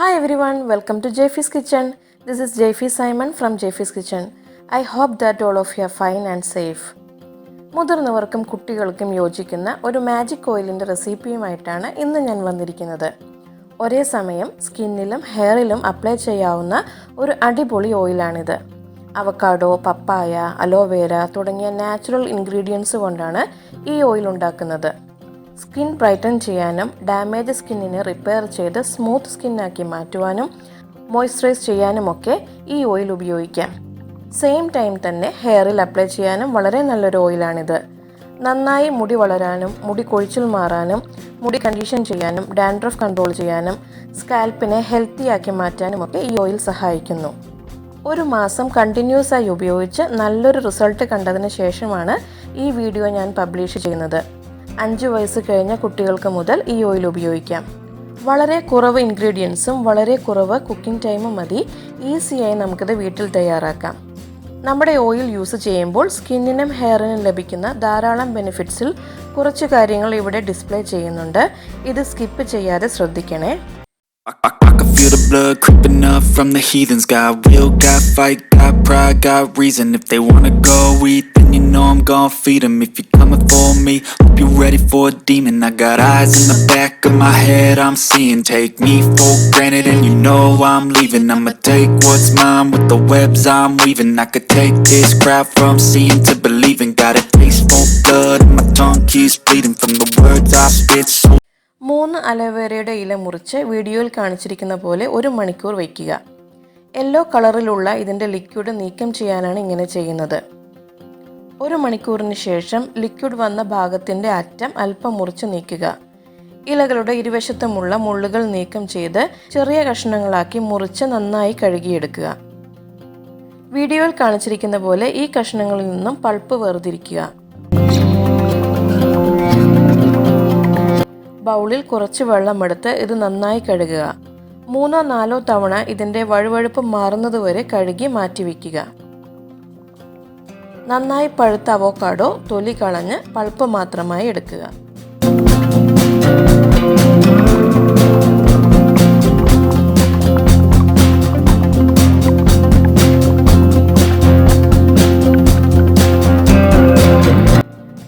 Hi everyone, welcome to Jaify's kitchen. This is Jaify Simon from Jaify's kitchen. I hope that all of you are fine and safe. മുതിർന്നവർക്കും കുട്ടികൾക്കും യോജിക്കുന്ന ഒരു magic ഓയിലിൻ്റെ റെസിപ്പിയുമായിട്ടാണ് ഇന്ന് ഞാൻ വന്നിരിക്കുന്നത്. ഒരേ സമയം സ്കിന്നിലും ഹെയറിലും അപ്ലൈ ചെയ്യാവുന്ന ഒരു അടിപൊളി ഓയിലാണിത്. അവക്കാഡോ, പപ്പായ, അലോവേര തുടങ്ങിയ നാച്ചുറൽ ഇൻഗ്രീഡിയൻസ് കൊണ്ടാണ് ഈ ഓയിൽ ഉണ്ടാക്കുന്നത്. സ്കിൻ ബ്രൈറ്റൻ ചെയ്യാനും ഡാമേജ് സ്കിന്നിനെ റിപ്പയർ ചെയ്ത് സ്മൂത്ത് സ്കിന്നാക്കി മാറ്റുവാനും മോയ്സ്ചറൈസ് ചെയ്യാനുമൊക്കെ ഈ ഓയിൽ ഉപയോഗിക്കാം. സെയിം ടൈം തന്നെ ഹെയറിൽ അപ്ലൈ ചെയ്യാനും വളരെ നല്ലൊരു ഓയിലാണിത്. നന്നായി മുടി വളരാനും മുടി കൊഴിച്ചിൽ മാറാനും മുടി കണ്ടീഷൻ ചെയ്യാനും ഡാൻഡ്രഫ് കൺട്രോൾ ചെയ്യാനും സ്കാൽപ്പിനെ ഹെൽത്തിയാക്കി മാറ്റാനുമൊക്കെ ഈ ഓയിൽ സഹായിക്കുന്നു. ഒരു മാസം കണ്ടിന്യൂസ് ആയി ഉപയോഗിച്ച് നല്ലൊരു റിസൾട്ട് കണ്ടതിന് ശേഷമാണ് ഈ വീഡിയോ ഞാൻ പബ്ലിഷ് ചെയ്യുന്നത്. 5 വയസ്സ് കഴിഞ്ഞ കുട്ടികൾക്ക് മുതൽ ഈ ഓയിൽ ഉപയോഗിക്കാം. വളരെ കുറവ് ഇൻഗ്രീഡിയൻസും വളരെ കുറവ് കുക്കിംഗ് ടൈമും മതി ഈസിയായി നമുക്കിത് വീട്ടിൽ തയ്യാറാക്കാം. നമ്മുടെ ഓയിൽ യൂസ് ചെയ്യുമ്പോൾ സ്കിന്നിനും ഹെയറിനും ലഭിക്കുന്ന ധാരാളം ബെനിഫിറ്റ്സിൽ കുറച്ച് കാര്യങ്ങൾ ഇവിടെ ഡിസ്പ്ലേ ചെയ്യുന്നുണ്ട്. ഇത് സ്കിപ്പ് ചെയ്യാതെ ശ്രദ്ധിക്കണേ. I can feel the blood creeping up from the heathens. Got will, got fight, got pride, got reason. If they wanna go eat, then you know I'm gon' feed them. If you're coming for me, hope you're ready for a demon. I got eyes in the back of my head, I'm seeing. Take me for granted and you know I'm leaving. I'ma take what's mine with the webs I'm weaving. I could take this crowd from seeing to believing. Got a taste for blood and my tongue keeps bleeding from the words I spit. 3 അലോവേരയുടെ ഇല മുറിച്ച് വീഡിയോയിൽ കാണിച്ചിരിക്കുന്ന പോലെ 1 മണിക്കൂർ വയ്ക്കുക. Yellow കളറിലുള്ള ഇതിൻ്റെ liquid നീക്കം ചെയ്യാനാണ് ഇങ്ങനെ ചെയ്യുന്നത്. 1 മണിക്കൂറിന് ശേഷം ലിക്വിഡ് വന്ന ഭാഗത്തിൻ്റെ അറ്റം അല്പം മുറിച്ച് നീക്കുക. ഇലകളുടെ ഇരുവശത്തുമുള്ള മുള്ളുകൾ നീക്കം ചെയ്ത് ചെറിയ കഷ്ണങ്ങളാക്കി മുറിച്ച് നന്നായി കഴുകിയെടുക്കുക. വീഡിയോയിൽ കാണിച്ചിരിക്കുന്ന പോലെ ഈ കഷ്ണങ്ങളിൽ നിന്നും പൾപ്പ് വേർതിരിക്കുക. ബൗളിൽ കുറച്ച് വെള്ളമെടുത്ത് ഇത് നന്നായി കഴുകുക. 3-4 തവണ ഇതിൻ്റെ വഴുവഴുപ്പ് മാറുന്നതുവരെ കഴുകി മാറ്റിവെക്കുക. നന്നായി പഴുത്ത അവോക്കാഡോ തൊലി കളഞ്ഞ് പൾപ്പ് മാത്രമായി എടുക്കുക.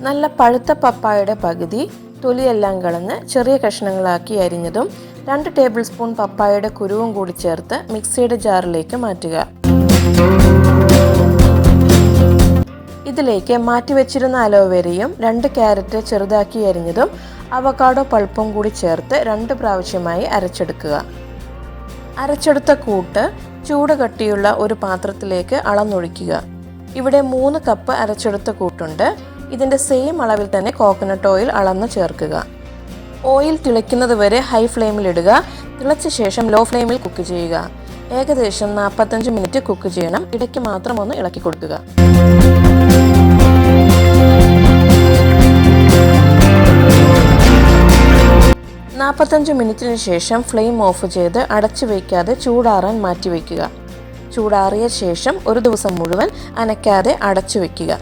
നല്ല പഴുത്ത പപ്പായയുടെ പകുതി തൊലിയെല്ലാം കളഞ്ഞ് ചെറിയ കഷ്ണങ്ങളാക്കി അരിഞ്ഞതും 2 ടേബിൾ സ്പൂൺ പപ്പായയുടെ കുരുവും കൂടി ചേർത്ത് മിക്സിയുടെ ജാറിലേക്ക് മാറ്റുക. ഇതിലേക്ക് മാറ്റിവെച്ചിരുന്ന അലോവേരയും 2 ക്യാരറ്റ് ചെറുതാക്കി അരിഞ്ഞതും അവക്കാഡോ പൾപ്പും കൂടി ചേർത്ത് 2 പ്രാവശ്യമായി അരച്ചെടുക്കുക. അരച്ചെടുത്ത കൂട്ട് ചൂട് കട്ടിയുള്ള ഒരു പാത്രത്തിലേക്ക് അളന്നൊഴിക്കുക. ഇവിടെ 3 കപ്പ് അരച്ചെടുത്ത കൂട്ടുണ്ട്. ഇതിൻ്റെ സെയിം അളവിൽ തന്നെ കോക്കനട്ട് ഓയിൽ അളന്ന് ചേർക്കുക. ഓയിൽ തിളയ്ക്കുന്നത് വരെ ഹൈ ഫ്ലെയിമിലിടുക. തിളച്ച ശേഷം ലോ ഫ്ലെയിമിൽ കുക്ക് ചെയ്യുക. ഏകദേശം 45 മിനിറ്റ് കുക്ക് ചെയ്യണം. ഇടയ്ക്ക് മാത്രം ഒന്ന് ഇളക്കി കൊടുക്കുക. മിനിറ്റിന് ശേഷം ഫ്ലെയിം ഓഫ് ചെയ്ത് അടച്ചു വയ്ക്കാതെ ചൂടാറാൻ മാറ്റി വയ്ക്കുക. ചൂടാറിയ ശേഷം ഒരു ദിവസം മുഴുവൻ അനക്കാതെ അടച്ചു വയ്ക്കുക.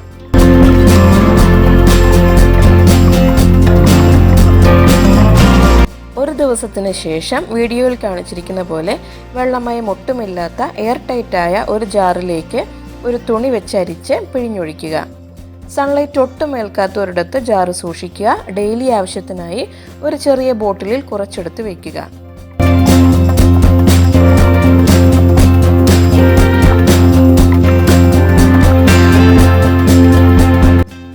ഒരു ദിവസത്തിന് ശേഷം വീഡിയോയിൽ കാണിച്ചിരിക്കുന്ന പോലെ വെള്ളമയം ഒട്ടുമില്ലാത്ത എയർ ടൈറ്റായ ഒരു ജാറിലേക്ക് ഒരു തുണി വെച്ചരിച്ച് പിഴിഞ്ഞൊഴിക്കുക. സൺലൈറ്റ് ഒട്ടും ഏൽക്കാത്ത ഒരിടത്ത് ജാറ് സൂക്ഷിക്കുക. ഡെയിലി ആവശ്യത്തിനായി ഒരു ചെറിയ ബോട്ടിലിൽ കുറച്ചെടുത്ത് വയ്ക്കുക.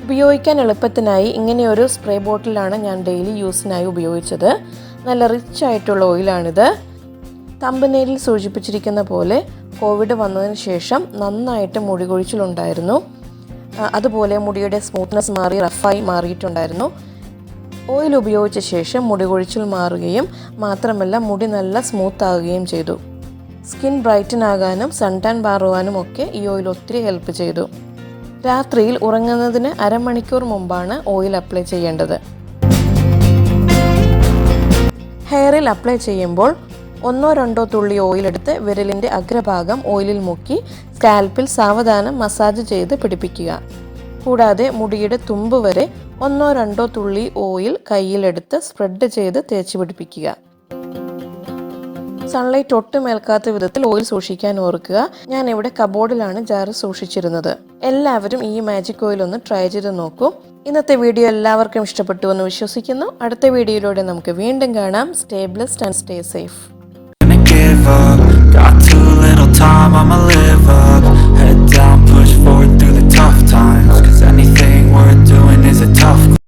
ഉപയോഗിക്കാൻ എളുപ്പത്തിനായി ഇങ്ങനെയൊരു സ്പ്രേ ബോട്ടിലാണ് ഞാൻ ഡെയിലി യൂസിനായി ഉപയോഗിച്ചത്. നല്ല റിച്ച് ആയിട്ടുള്ള ഓയിലാണിത്. തമ്പനെയിലിൽ സൂചിപ്പിച്ചിരിക്കുന്ന പോലെ കോവിഡ് വന്നതിന് ശേഷം നന്നായിട്ട് മുടി കൊഴിച്ചിലുണ്ടായിരുന്നു. അതുപോലെ മുടിയുടെ സ്മൂത്ത്നെസ് മാറി റഫായി മാറിയിട്ടുണ്ടായിരുന്നു. ഓയിൽ ഉപയോഗിച്ച ശേഷം മുടി കൊഴിച്ചിൽ മാറുകയും മാത്രമല്ല മുടി നല്ല സ്മൂത്ത് ആകുകയും ചെയ്തു. സ്കിൻ ബ്രൈറ്റൻ ആകാനും സൺ ടാൻ മാറുവാനും ഒക്കെ ഈ ഓയിൽ ഒത്തിരി ഹെൽപ്പ് ചെയ്തു. രാത്രിയിൽ ഉറങ്ങുന്നതിന് അരമണിക്കൂർ മുമ്പാണ് ഓയിൽ അപ്ലൈ ചെയ്യേണ്ടത്. ഹെയറിൽ അപ്ലൈ ചെയ്യുമ്പോൾ 1-2 തുള്ളി ഓയിലെടുത്ത് വിരലിൻ്റെ അഗ്രഭാഗം ഓയിലിൽ മുക്കി സ്കാൽപ്പിൽ സാവധാനം മസാജ് ചെയ്ത് പിടിപ്പിക്കുക. കൂടാതെ മുടിയുടെ തുമ്പ് വരെ 1-2 തുള്ളി ഓയിൽ കയ്യിലെടുത്ത് സ്പ്രെഡ് ചെയ്ത് തേച്ച് പിടിപ്പിക്കുക. സൺലൈറ്റ് ഒട്ടും ഏൽക്കാത്ത വിധത്തിൽ ഓയിൽ സൂക്ഷിക്കാൻ ഓർക്കുക. ഞാൻ ഇവിടെ കബോർഡിലാണ് ജാർ സൂക്ഷിച്ചിരുന്നത്. എല്ലാവരും ഈ മാജിക് ഓയിൽ ഒന്ന് ട്രൈ ചെയ്ത് നോക്കൂ. ഇന്നത്തെ വീഡിയോ എല്ലാവർക്കും ഇഷ്ടപ്പെട്ടു എന്ന് വിശ്വസിക്കുന്നു. അടുത്ത വീഡിയോയിലൂടെ നമുക്ക് വീണ്ടും കാണാം. Stay blessed and stay safe. Got too little time, I'ma live